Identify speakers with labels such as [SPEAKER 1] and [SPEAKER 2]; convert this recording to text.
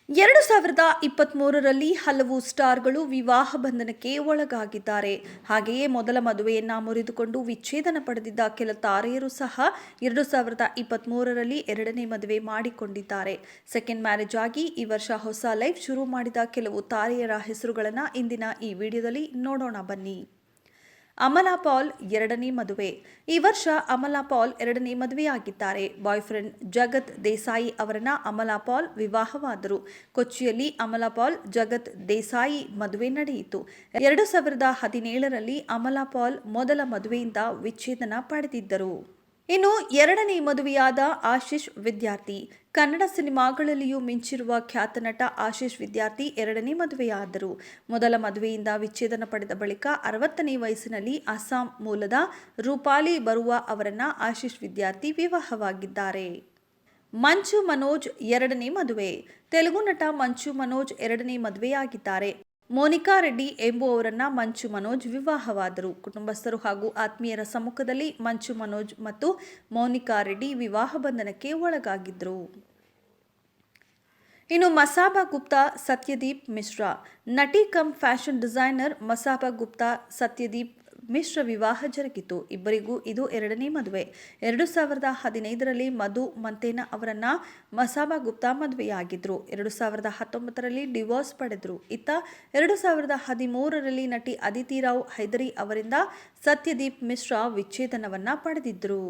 [SPEAKER 1] 2023ರಲ್ಲಿ ಹಲವು ಸ್ಟಾರ್ಗಳು ವಿವಾಹ ಬಂಧನಕ್ಕೆ ಒಳಗಾಗಿದ್ದಾರೆ. ಹಾಗೆಯೇ ಮೊದಲ ಮದುವೆಯನ್ನ ಮುರಿದುಕೊಂಡು ವಿಚ್ಛೇದನ ಪಡೆದಿದ್ದ ಕೆಲ ತಾರೆಯರು ಸಹ 2023ರಲ್ಲಿ ಎರಡನೇ ಮದುವೆ ಮಾಡಿಕೊಂಡಿದ್ದಾರೆ. ಸೆಕೆಂಡ್ ಮ್ಯಾರೇಜ್ ಆಗಿ ಈ ವರ್ಷ ಹೊಸ ಲೈಫ್ ಶುರು ಮಾಡಿದ ಕೆಲವು ತಾರೆಯರ ಹೆಸರುಗಳನ್ನು ಇಂದಿನ ಈ ವಿಡಿಯೋದಲ್ಲಿ ನೋಡೋಣ ಬನ್ನಿ. ಅಮಲಾ ಪಾಲ್ ಎರಡನೇ ಮದುವೆ. ಈ ವರ್ಷ ಅಮಲಾ ಪಾಲ್ ಎರಡನೇ ಮದುವೆಯಾಗಿದ್ದಾರೆ. ಬಾಯ್ ಫ್ರೆಂಡ್ ಜಗತ್ ದೇಸಾಯಿ ಅವರನ್ನ ಅಮಲಾ ಪಾಲ್ ವಿವಾಹವಾದರು. ಕೊಚ್ಚಿಯಲ್ಲಿ ಅಮಲಾ ಪಾಲ್ ಜಗತ್ ದೇಸಾಯಿ ಮದುವೆ ನಡೆಯಿತು. 2017ರಲ್ಲಿ ಅಮಲಾ ಪಾಲ್ ಮೊದಲ ಮದುವೆಯಿಂದ ವಿಚ್ಛೇದನ ಪಡೆದಿದ್ದರು. ಇನ್ನು ಎರಡನೇ ಮದುವೆಯಾದ ಆಶೀಶ್ ವಿದ್ಯಾರ್ಥಿ. ಕನ್ನಡ ಸಿನಿಮಾಗಳಲ್ಲಿಯೂ ಮಿಂಚಿರುವ ಖ್ಯಾತ ನಟ ಆಶೀಶ್ ವಿದ್ಯಾರ್ಥಿ ಎರಡನೇ ಮದುವೆಯಾದರು. ಮೊದಲ ಮದುವೆಯಿಂದ ವಿಚ್ಛೇದನ ಪಡೆದ ಬಳಿಕ 60ನೇ ವಯಸ್ಸಿನಲ್ಲಿ ಅಸ್ಸಾಂ ಮೂಲದ ರೂಪಾಲಿ ಬರುವಾ ಅವರನ್ನ ಆಶೀಶ್ ವಿದ್ಯಾರ್ಥಿ ವಿವಾಹವಾಗಿದ್ದಾರೆ. ಮಂಚು ಮನೋಜ್ ಎರಡನೇ ಮದುವೆ. ತೆಲುಗು ನಟ ಮಂಚು ಮನೋಜ್ ಎರಡನೇ ಮದುವೆಯಾಗಿದ್ದಾರೆ. ಮೋನಿಕಾ ರೆಡ್ಡಿ ಎಂಬುವವರನ್ನ ಮಂಚು ಮನೋಜ್ ವಿವಾಹವಾದರು. ಕುಟುಂಬಸ್ಥರು ಹಾಗೂ ಆತ್ಮೀಯರ ಸಮ್ಮುಖದಲ್ಲಿ ಮಂಚು ಮನೋಜ್ ಮತ್ತು ಮೋನಿಕಾ ರೆಡ್ಡಿ ವಿವಾಹ ಬಂಧನಕ್ಕೆ ಒಳಗಾಗಿದ್ದರು. ಇನ್ನು ಮಸಾಬಾ ಗುಪ್ತಾ ಸತ್ಯದೀಪ್ ಮಿಶ್ರಾ. ನಟಿ come fashion designer Masaba Gupta ಸತ್ಯದೀಪ್ ಮಿಶ್ರ ವಿವಾಹ ಜರುಗಿತು. ಇಬ್ಬರಿಗೂ ಇದು ಎರಡನೇ ಮದುವೆ. 2015ರಲ್ಲಿ ಮಧು ಮಂತೇನಾ ಅವರನ್ನ ಮಸಾಬಾ ಗುಪ್ತಾ ಮದುವೆಯಾಗಿದ್ರು. 2019ರಲ್ಲಿ ಡಿವೋರ್ಸ್ ಪಡೆದರು. ಇತ್ತ 2013ರಲ್ಲಿ ನಟಿ ಅದಿತಿ ರಾವ್ ಹೈದರಿ ಅವರಿಂದ ಸತ್ಯದೀಪ್ ಮಿಶ್ರಾ ವಿಚ್ಛೇದನವನ್ನ ಪಡೆದಿದ್ರು.